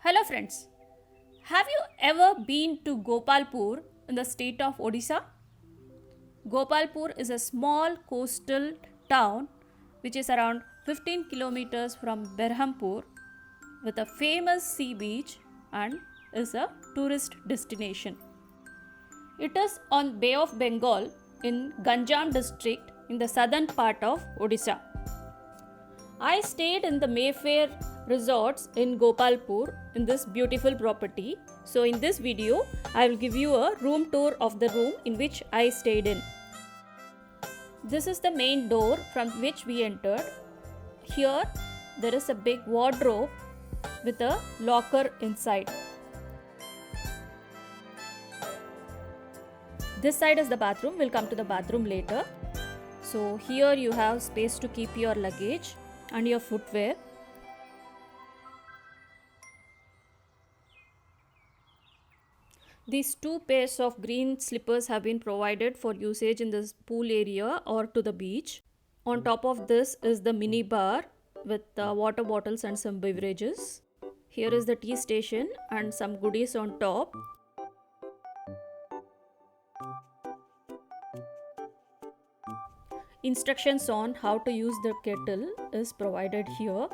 Hello friends, have you ever been to Gopalpur in the state of Odisha? Gopalpur is a small coastal town which is around 15 kilometers from Berhampur with a famous sea beach and is a tourist destination. It is on Bay of Bengal in Ganjam district in the southern part of Odisha. I stayed in the Mayfair resorts in Gopalpur in this beautiful property. So in this video, I will give you a room tour of the room in which I stayed in. This is the main door from which we entered. Here there is a big wardrobe with a locker inside. This side is the bathroom. We'll come to the bathroom later. So here you have space to keep your luggage and your footwear. These two pairs of green slippers have been provided for usage in this pool area or to the beach. On top of this is the mini bar with water bottles and some beverages. Here is the tea station and some goodies on top. Instructions on how to use the kettle is provided here.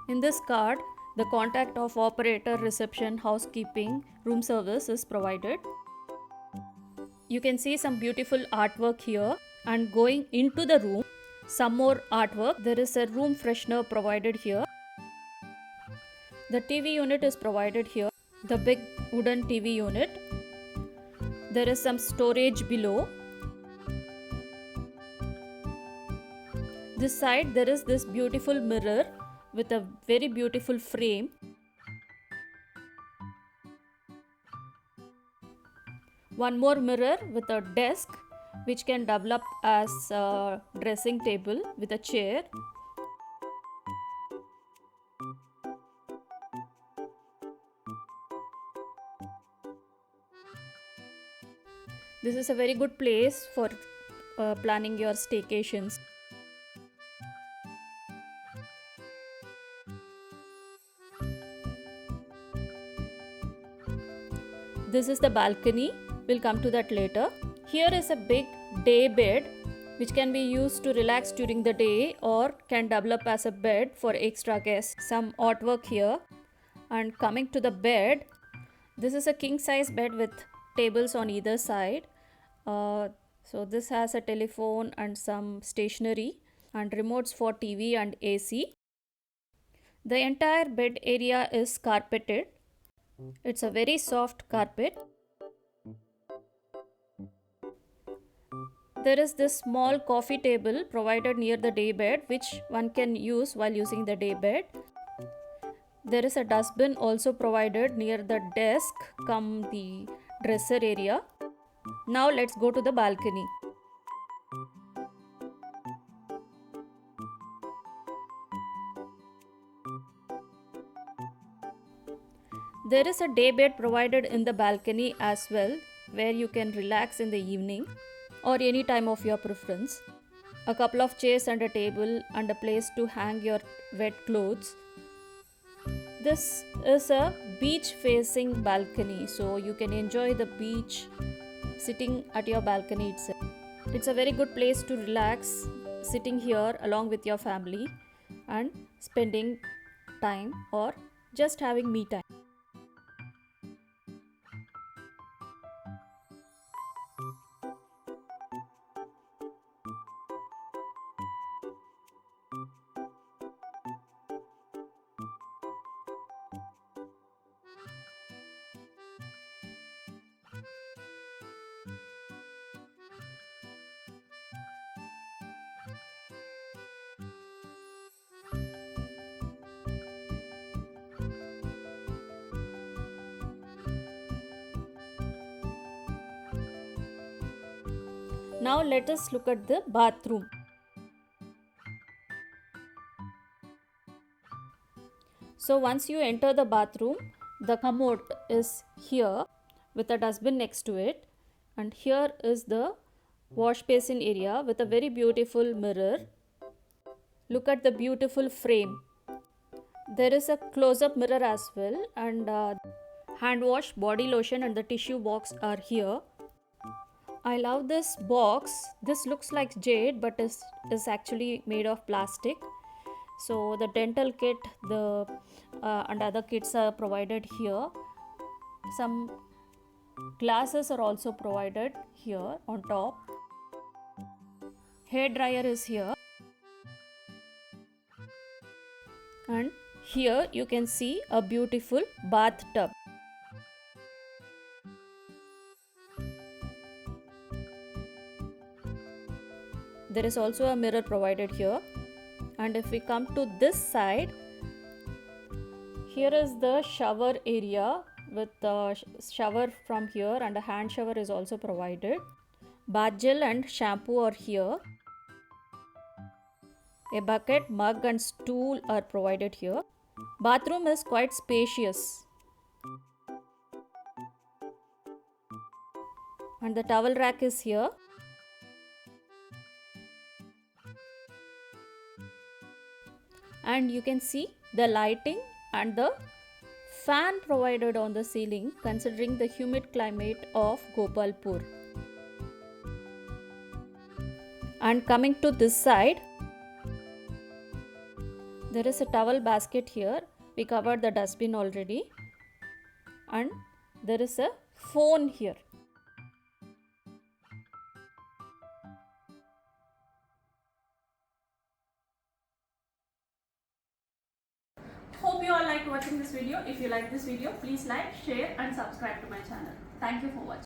In this card, the contact of operator, reception, housekeeping, room service is provided. You can see some beautiful artwork here, and going into the room, some more artwork. There is a room freshener provided here. The TV unit is provided here, the big wooden TV unit. There is some storage below. This side there is this beautiful mirror with a very beautiful frame. One more mirror with a desk which can double up as a dressing table with a chair. This is a very good place for planning your staycations. This is the balcony. We'll come to that later. Here is a big day bed which can be used to relax during the day or can double up as a bed for extra guests. Some artwork here. And coming to the bed, this is a king size bed with tables on either side. So this has a telephone and some stationery and remotes for TV and AC. The entire bed area is carpeted. It's a very soft carpet. There is this small coffee table provided near the day bed which one can use while using the day bed. There is a dustbin also provided near the desk come the dresser area. Now let's go to the balcony. There is a day bed provided in the balcony as well, where you can relax in the evening or any time of your preference. A couple of chairs and a table and a place to hang your wet clothes. This is a beach facing balcony, so you can enjoy the beach sitting at your balcony itself. It's a very good place to relax sitting here along with your family and spending time or just having me time. Now let us look at the bathroom. So once you enter the bathroom, the commode is here with a dustbin next to it, and here is the wash basin area with a very beautiful mirror. Look at the beautiful frame. There is a close-up mirror as well, and hand wash, body lotion, and the tissue box are here. I love this box. This looks like jade, but is actually made of plastic. So the dental kit, the and other kits are provided here. Some glasses are also provided here on top. Hair dryer is here, and here you can see a beautiful bathtub. There is also a mirror provided here. And if we come to this side, here is the shower area with the shower from here, and a hand shower is also provided. Bath gel and shampoo are here. A bucket, mug and stool are provided here. Bathroom is quite spacious. And the towel rack is here. And you can see the lighting and the fan provided on the ceiling, considering the humid climate of Gopalpur. And coming to this side, there is a towel basket here. We covered the dustbin already. And there is a phone here. Hope you all liked watching this video. If you like this video, please like, share and subscribe to my channel. Thank you for watching.